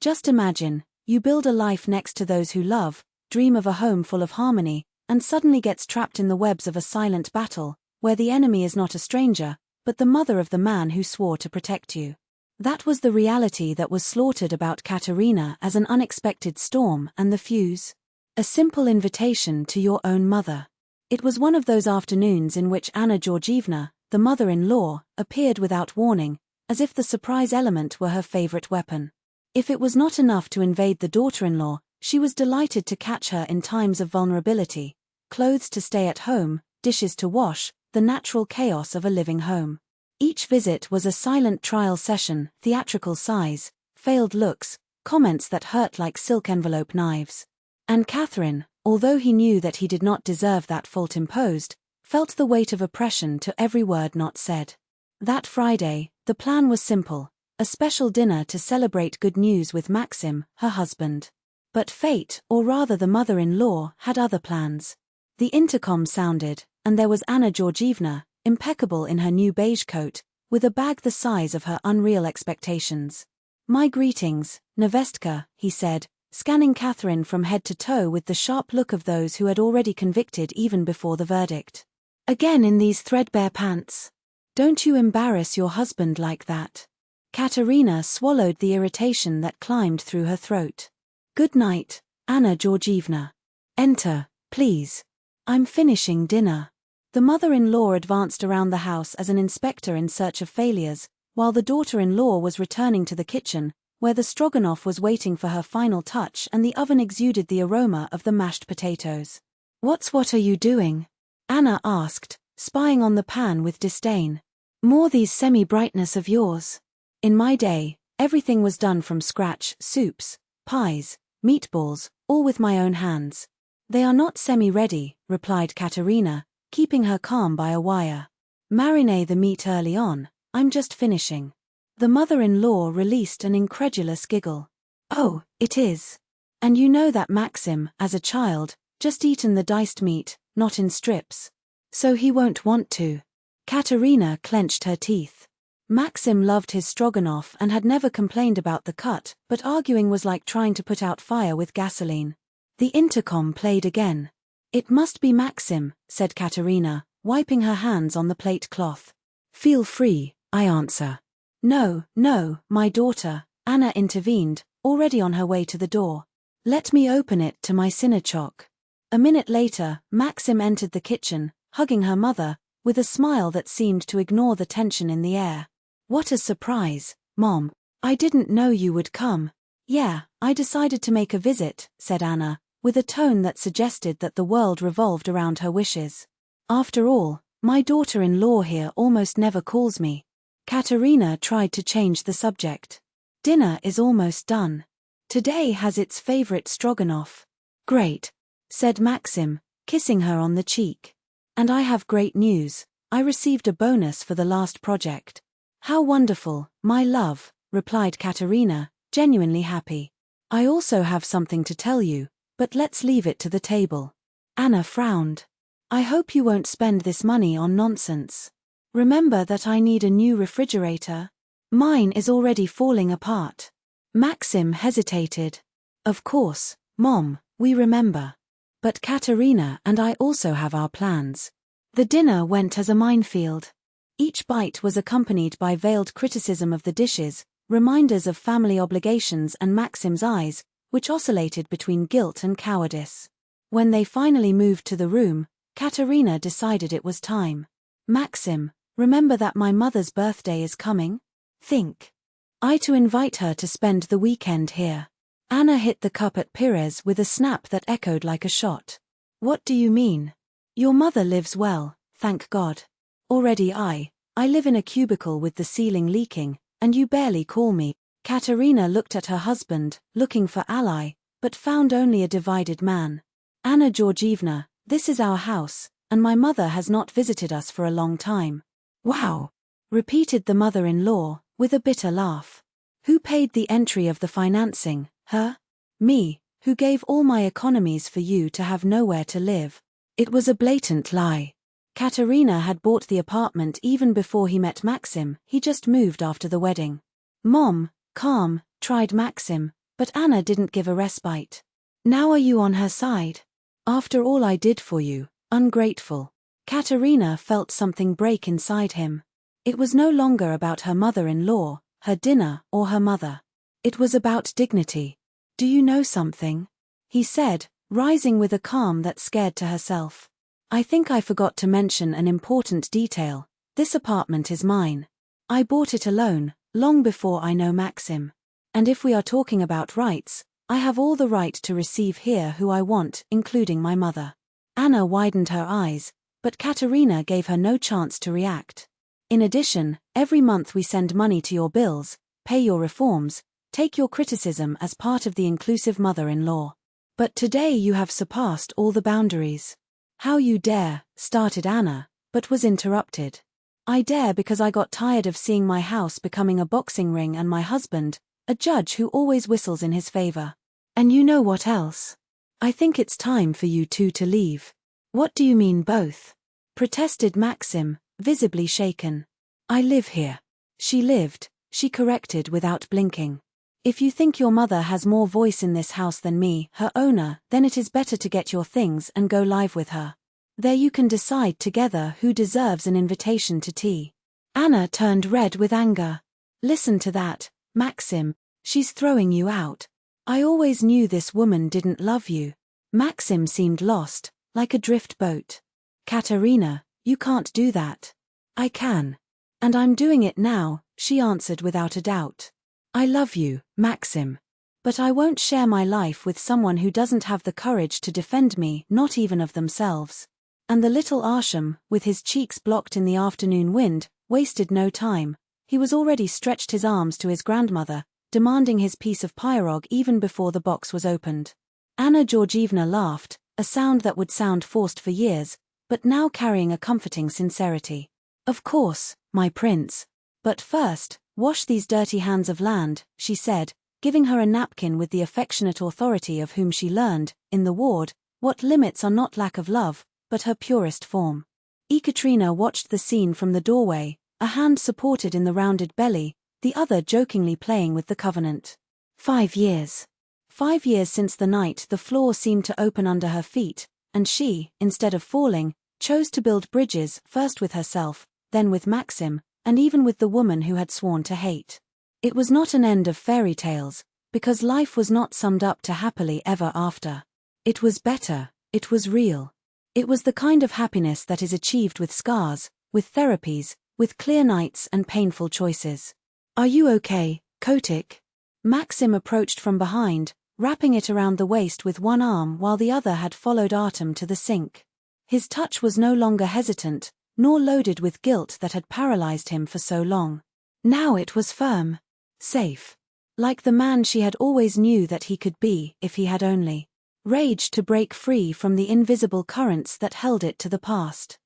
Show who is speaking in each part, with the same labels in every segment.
Speaker 1: Just imagine, you build a life next to those who love, dream of a home full of harmony, and suddenly gets trapped in the webs of a silent battle, where the enemy is not a stranger, but the mother of the man who swore to protect you. That was the reality that was slaughtered about Katerina as an unexpected storm and the fuse. A simple invitation to your own mother. It was one of those afternoons in which Anna Georgievna, the mother-in-law, appeared without warning, as if the surprise element were her favorite weapon. If it was not enough to invade the daughter-in-law, she was delighted to catch her in times of vulnerability, clothes to stay at home, dishes to wash, the natural chaos of a living home. Each visit was a silent trial session, theatrical sighs, failed looks, comments that hurt like silk envelope knives. And Catherine, although he knew that he did not deserve that fault imposed, felt the weight of oppression to every word not said. That Friday, the plan was simple. A special dinner to celebrate good news with Maxim, her husband. But fate, or rather the mother-in-law, had other plans. The intercom sounded, and there was Anna Georgievna, impeccable in her new beige coat, with a bag the size of her unreal expectations. "My greetings, Nevestka," he said, scanning Catherine from head to toe with the sharp look of those who had already convicted even before the verdict. "Again in these threadbare pants. Don't you embarrass your husband like that." Katerina swallowed the irritation that climbed through her throat. "Good night, Anna Georgievna. Enter, please. I'm finishing dinner." The mother-in-law advanced around the house as an inspector in search of failures, while the daughter-in-law was returning to the kitchen, where the stroganoff was waiting for her final touch and the oven exuded the aroma of the mashed potatoes. What are you doing?" Anna asked, spying on the pan with disdain. "More these semi-brightness of yours. In my day, everything was done from scratch, soups, pies, meatballs, all with my own hands." "They are not semi-ready," replied Katerina, keeping her calm by a wire. "Marinate the meat early on, I'm just finishing." The mother-in-law released an incredulous giggle. "Oh, it is. And you know that Maxim, as a child, just eaten the diced meat, not in strips. So he won't want to." Katerina clenched her teeth. Maxim loved his stroganoff and had never complained about the cut, but arguing was like trying to put out fire with gasoline. The intercom played again. "It must be Maxim," said Katerina, wiping her hands on the plate cloth. "Feel free," I answer. No, my daughter," Anna intervened, already on her way to the door. "Let me open it to my Sinachok." A minute later, Maxim entered the kitchen, hugging her mother, with a smile that seemed to ignore the tension in the air. "What a surprise, Mom. I didn't know you would come." "Yeah, I decided to make a visit," said Anna, with a tone that suggested that the world revolved around her wishes. "After all, my daughter-in-law here almost never calls me." Katerina tried to change the subject. "Dinner is almost done. Today has its favorite stroganoff." "Great," said Maxim, kissing her on the cheek. "And I have great news. I received a bonus for the last project." "How wonderful, my love," replied Katerina, genuinely happy. "I also have something to tell you, but let's leave it to the table." Anna frowned. "I hope you won't spend this money on nonsense. Remember that I need a new refrigerator. Mine is already falling apart." Maxim hesitated. "Of course, Mom, we remember. But Katerina and I also have our plans." The dinner went as a minefield. Each bite was accompanied by veiled criticism of the dishes, reminders of family obligations and Maxim's eyes, which oscillated between guilt and cowardice. When they finally moved to the room, Katerina decided it was time. "Maxim, remember that my mother's birthday is coming? Think. I to invite her to spend the weekend here." Anna hit the cup at Pires with a snap that echoed like a shot. "What do you mean? Your mother lives well, thank God. Already I live in a cubicle with the ceiling leaking, and you barely call me." Katerina looked at her husband, looking for ally, but found only a divided man. "Anna Georgievna, this is our house, and my mother has not visited us for a long time." "Wow," repeated the mother-in-law, with a bitter laugh. "Who paid the entry of the financing, her?" "Me, who gave all my economies for you to have nowhere to live." It was a blatant lie. Katerina had bought the apartment even before he met Maxim, he just moved after the wedding. "Mom, calm," tried Maxim, But Anna didn't give a respite. Now are you on her side? After all I did for you, ungrateful. Katerina felt something break inside him. It was no longer about her mother-in-law, her dinner, or her mother. It was about dignity. Do you know something? He said, rising with a calm that scared to herself. I think I forgot to mention an important detail. This apartment is mine. I bought it alone, long before I know Maxim. And if we are talking about rights, I have all the right to receive here who I want, including my mother. Anna widened her eyes, but Katerina gave her no chance to react. In addition, every month we send money to your bills, pay your reforms, take your criticism as part of the inclusive mother-in-law. But today you have surpassed all the boundaries. How you dare, started Anna, but was interrupted. I dare because I got tired of seeing my house becoming a boxing ring and my husband, a judge who always whistles in his favor. And you know what else? I think it's time for you two to leave. What do you mean both? Protested Maxim, visibly shaken. I live here. She lived, she corrected without blinking. If you think your mother has more voice in this house than me, her owner, then it is better to get your things and go live with her. There you can decide together who deserves an invitation to tea. Anna turned red with anger. Listen to that, Maxim, she's throwing you out. I always knew this woman didn't love you. Maxim seemed lost, like a drift boat. Katerina, you can't do that. I can. And I'm doing it now, she answered without a doubt. I love you, Maxim. But I won't share my life with someone who doesn't have the courage to defend me, not even of themselves. And the little Arsham, with his cheeks blocked in the afternoon wind, wasted no time. He was already stretched his arms to his grandmother, demanding his piece of pyrogue even before the box was opened. Anna Georgievna laughed, a sound that would sound forced for years, but now carrying a comforting sincerity. Of course, my prince. But first, wash these dirty hands of land, she said, giving her a napkin with the affectionate authority of whom she learned, in the ward, what limits are not lack of love, but her purest form. Ekaterina watched the scene from the doorway, a hand supported in the rounded belly, the other jokingly playing with the covenant. 5 years. 5 years since the night the floor seemed to open under her feet, and she, instead of falling, chose to build bridges, first with herself, then with Maxim, and even with the woman who had sworn to hate. It was not an end of fairy tales, because life was not summed up to happily ever after. It was better, it was real. It was the kind of happiness that is achieved with scars, with therapies, with clear nights and painful choices. Are you okay, Kotik? Maxim approached from behind, wrapping it around the waist with one arm while the other had followed Artem to the sink. His touch was no longer hesitant, nor loaded with guilt that had paralyzed him for so long. Now it was firm. Safe. Like the man she had always knew that he could be if he had only rage to break free from the invisible currents that held it to the past.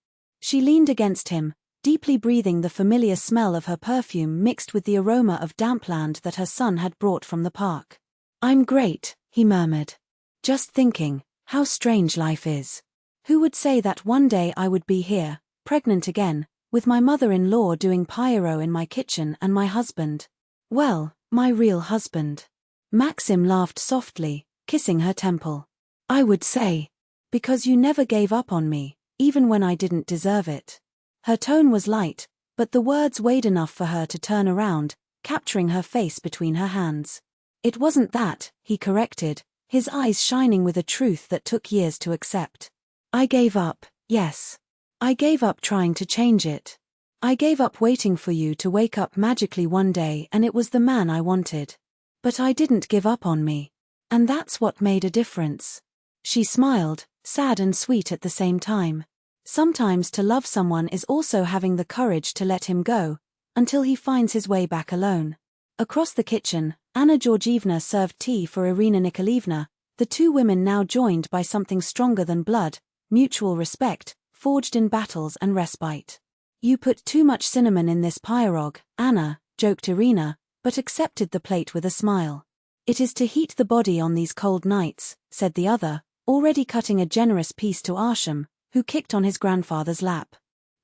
Speaker 1: She leaned against him, deeply breathing the familiar smell of her perfume mixed with the aroma of damp land that her son had brought from the park. I'm great, he murmured. Just thinking, how strange life is. Who would say that one day I would be here, pregnant again, with my mother-in-law doing pyro in my kitchen and my husband. Well, my real husband. Maxim laughed softly, kissing her temple. I would say. Because you never gave up on me, even when I didn't deserve it. Her tone was light, but the words weighed enough for her to turn around, capturing her face between her hands. It wasn't that, he corrected, his eyes shining with a truth that took years to accept. I gave up, yes. I gave up trying to change it. I gave up waiting for you to wake up magically one day and it was the man I wanted. But I didn't give up on me. And that's what made a difference. She smiled, sad and sweet at the same time. Sometimes to love someone is also having the courage to let him go, until he finds his way back alone. Across the kitchen, Anna Georgievna served tea for Irina Nikolaevna, the two women now joined by something stronger than blood, mutual respect, forged in battles and respite. You put too much cinnamon in this pyrogue, Anna, joked Irina, but accepted the plate with a smile. It is to heat the body on these cold nights, said the other, already cutting a generous piece to Arsham, who kicked on his grandfather's lap.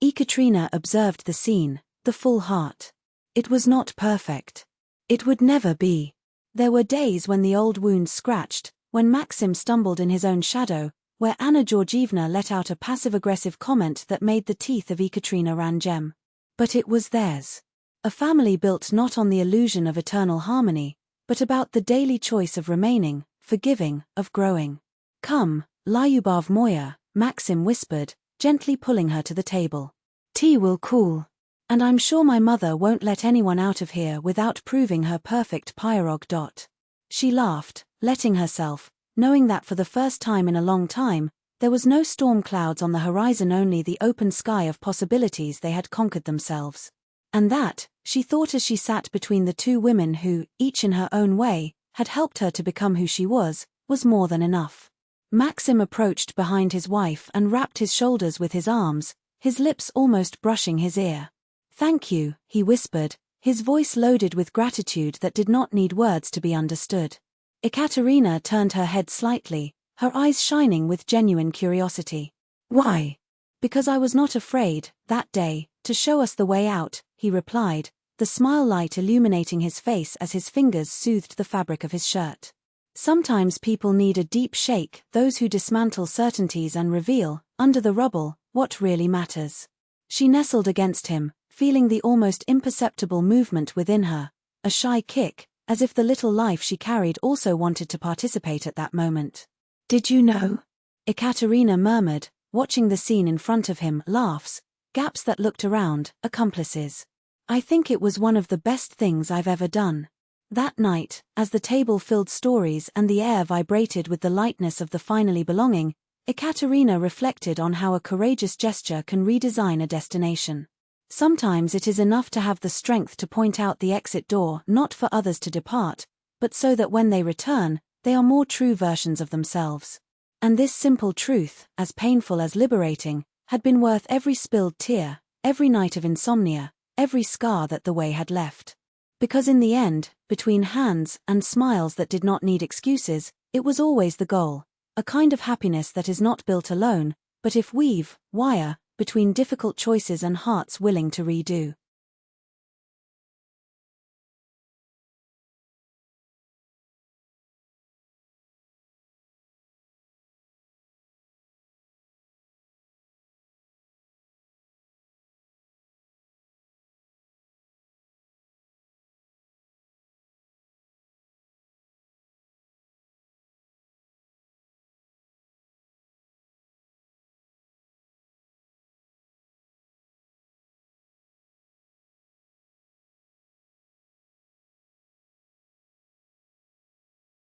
Speaker 1: Ekaterina observed the scene, the full heart. It was not perfect. It would never be. There were days when the old wounds scratched, when Maxim stumbled in his own shadow, where Anna Georgievna let out a passive-aggressive comment that made the teeth of Ekaterina Rangem. But it was theirs. A family built not on the illusion of eternal harmony, but about the daily choice of remaining, forgiving, of growing. "Come, Lyubov moya," Maxim whispered, gently pulling her to the table. "Tea will cool. And I'm sure my mother won't let anyone out of here without proving her perfect pierog. She laughed, letting herself, knowing that for the first time in a long time, there was no storm clouds on the horizon, only the open sky of possibilities they had conquered themselves. And that, she thought as she sat between the two women who, each in her own way, had helped her to become who she was more than enough. Maxim approached behind his wife and wrapped his shoulders with his arms, his lips almost brushing his ear. "Thank you," he whispered, his voice loaded with gratitude that did not need words to be understood. Ekaterina turned her head slightly, her eyes shining with genuine curiosity. "Why?" "Because I was not afraid, that day, to show us the way out," he replied, the smile light illuminating his face as his fingers soothed the fabric of his shirt. "Sometimes people need a deep shake, those who dismantle certainties and reveal, under the rubble, what really matters." She nestled against him, feeling the almost imperceptible movement within her, a shy kick, as if the little life she carried also wanted to participate at that moment. "Did you know?" Ekaterina murmured, watching the scene in front of him, laughs, gaps that looked around, accomplices. "I think it was one of the best things I've ever done." That night, as the table filled stories and the air vibrated with the lightness of the finally belonging, Ekaterina reflected on how a courageous gesture can redesign a destination. Sometimes it is enough to have the strength to point out the exit door, not for others to depart, but so that when they return, they are more true versions of themselves. And this simple truth, as painful as liberating, had been worth every spilled tear, every night of insomnia, every scar that the way had left. Because in the end, between hands and smiles that did not need excuses, it was always the goal, a kind of happiness that is not built alone, but if wire, between difficult choices and hearts willing to redo.